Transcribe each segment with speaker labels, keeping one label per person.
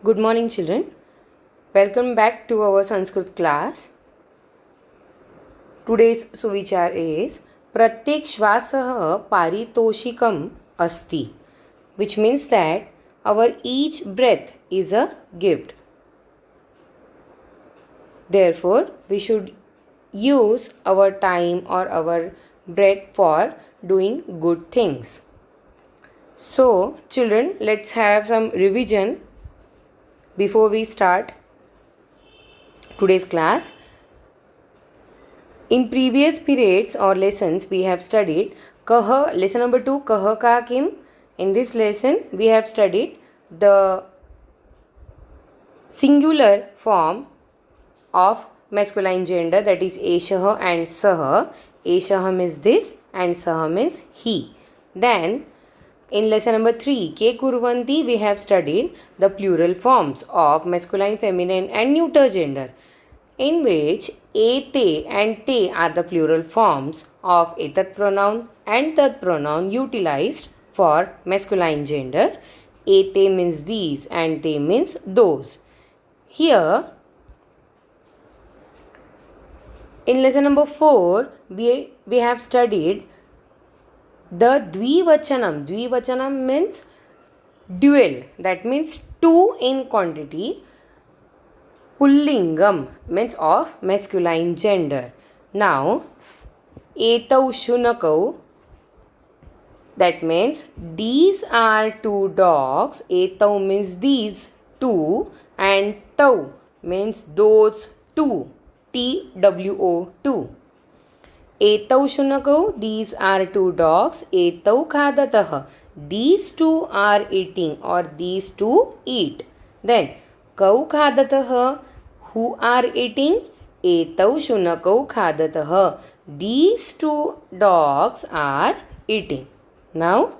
Speaker 1: Good morning, children. Welcome back to our Sanskrit class. Today's सुविचार is प्रत्येक श्वासः पारितोषिकम् अस्ति, which means that our each breath is a gift. Therefore, we should use our time or our breath for doing good things. So, children, let's have some revision before we start today's class. In previous periods or lessons, we have studied Kaha, lesson number 2, Kaha Ka Kim. In this lesson, we have studied the singular form of masculine gender, that is Eshaha and Saha. Eshaha means this and Saha means he. Then, in lesson number 3, Ke Kurvanti, we have studied the plural forms of masculine, feminine and neuter gender, in which ete and te are the plural forms of etat pronoun and tat pronoun utilized for masculine gender. Ete means these and te means those. Here, in lesson number 4, we have studied the dvivachanam. Dvivachanam means dual, that means two in quantity. Pullingam means of masculine gender. Now, etau shunakau, that means these are two dogs. Etau means these two and tau means those two. TWO, two. Etau shunakau, these are two dogs. Etau khadatah, these two are eating or these two eat. Then kau khadatah, who are eating? Etau shunakau khadatah, these two dogs are eating. Now,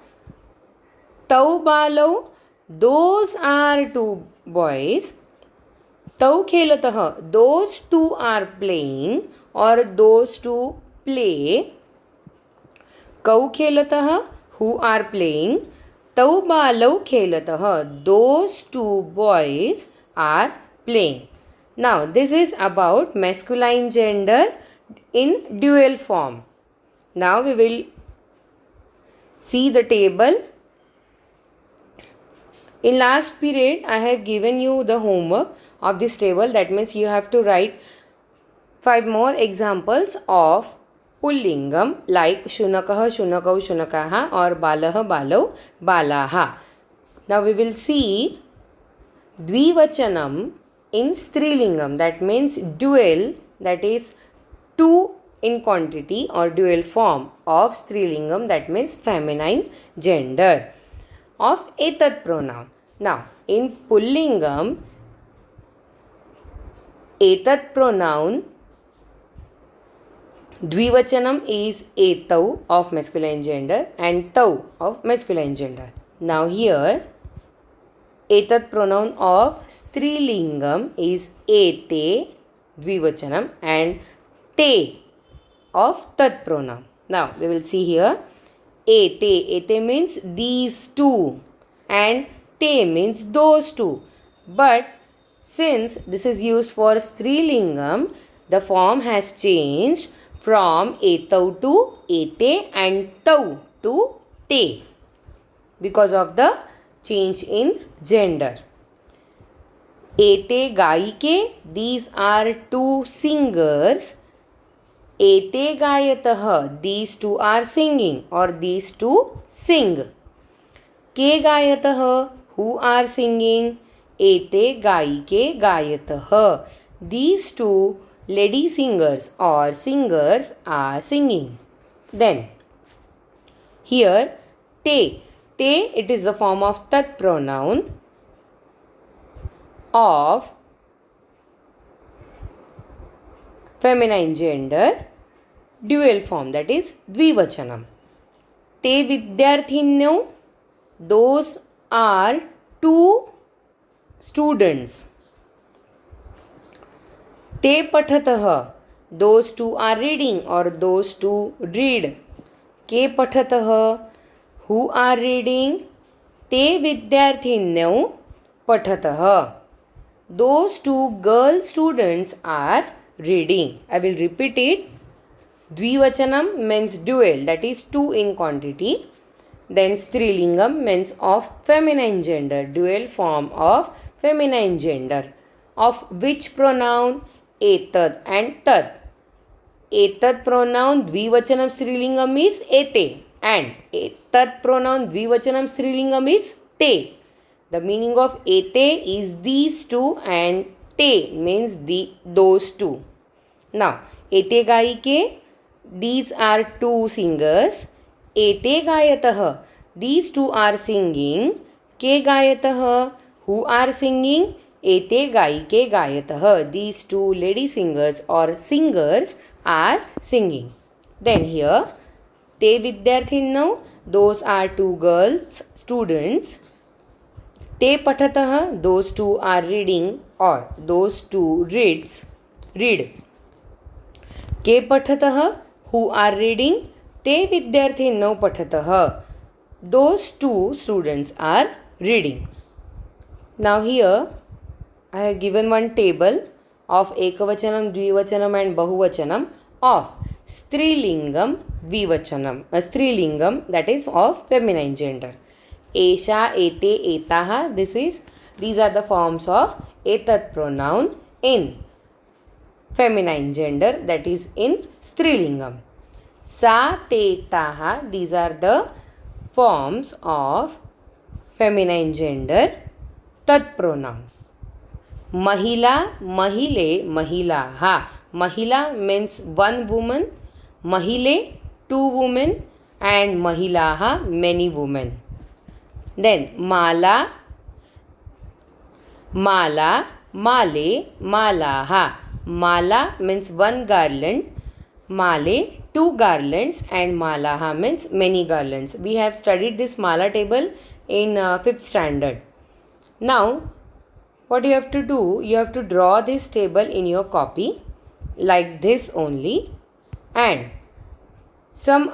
Speaker 1: tau balau, those are two boys. Tau khelatah, those two are playing or those two play. Kau khelatah, who are playing. Tau balau khelatah, those two boys are playing. Now, this is about masculine gender in dual form. Now, we will see the table. In last period, I have given you the homework of this table. That means you have to write 5 more examples of pullingam like shunakah, shunakau, shunakaha or balah, balau, balaha. Now we will see dvivachanam in strilingam, that means dual, that is two in quantity or dual form of strilingam, that means feminine gender of etat pronoun. Now in pullingam, etat pronoun dvivachanam is etau of masculine gender and tau of masculine gender. Now here etat pronoun of strilingam is ete dvivachanam and te of tat pronoun. Now we will see here ete. Ete means these two and te means those two. But since this is used for strilingam, the form has changed from etau to ete and tau to te because of the change in gender. Ete gaike, these are two singers. Ete gayatah, these two are singing or these two sing. Ke gayatah, who are singing? Ete gaike gayatah, these two lady singers or singers are singing. Then here te. Te, it is a form of tat pronoun of feminine gender dual form, that is dvivachanam. Te vidyarthinyo, those are two students. Te pathatah, those two are reading or those two read. Ke pathatah, who are reading? Te vidyarthinyo, पठतः. Those two girl students are reading. I will repeat it. Dvivachanam means dual, that is two in quantity. Then Strilingam means of feminine gender, dual form of feminine gender. Of which pronoun? Etad and tad. Etad pronoun Dvivachanam Strilingam is ete, and etad pronoun Dvivachanam Strilingam is te. The meaning of ete is these two and te means those two. Now, ete gaike, these are two singers. Ete gayatah, these two are singing. Ke gayatah, who are singing? Ete gaike gayatah, these two lady singers or singers are singing. Then here, te vidyarthinau, those are two girls students. Te pathatah, those two are reading or those two read. Ke pathatah, who are reading? Te vidyarthinau pathatah, those two students are reading. Now here I have given one table of ekavachanam, dvivachanam and bahuvachanam of strilingam, vivachanam. A strilingam, that is of feminine gender. Esha, ete, etaha, these are the forms of etat pronoun in feminine gender, that is in strilingam. Sa, te, taha, these are the forms of feminine gender tat pronoun. Mahila, mahile, mahilaha. Mahila means one woman, mahile two women, and mahilaha many women. Then mala, mala, male, malaha. Mala means one garland, male two garlands, and malaha means many garlands. We have studied this mala table in 5th standard. Now, what you have to do, you have to draw this table in your copy like this only, and some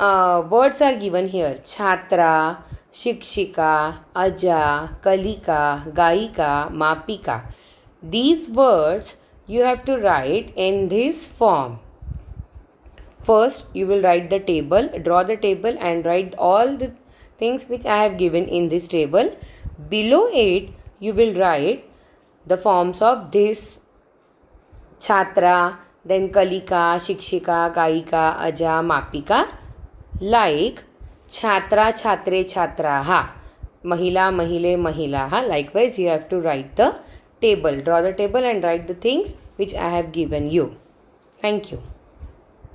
Speaker 1: words are given here: chhatra, shikshika, aja, kalika, gaika, mapika. These words you have to write in this form. First, you will write the table, draw the table and write all the things which I have given in this table. Below it, you will write the forms of this chhatra, then kalika, shikshika, gaika, aja, mapika, like chhatra, chhatre, chhatraha, mahila, mahile, mahilaha. Likewise, you have to write the table, draw the table and write the things which I have given you. Thank you.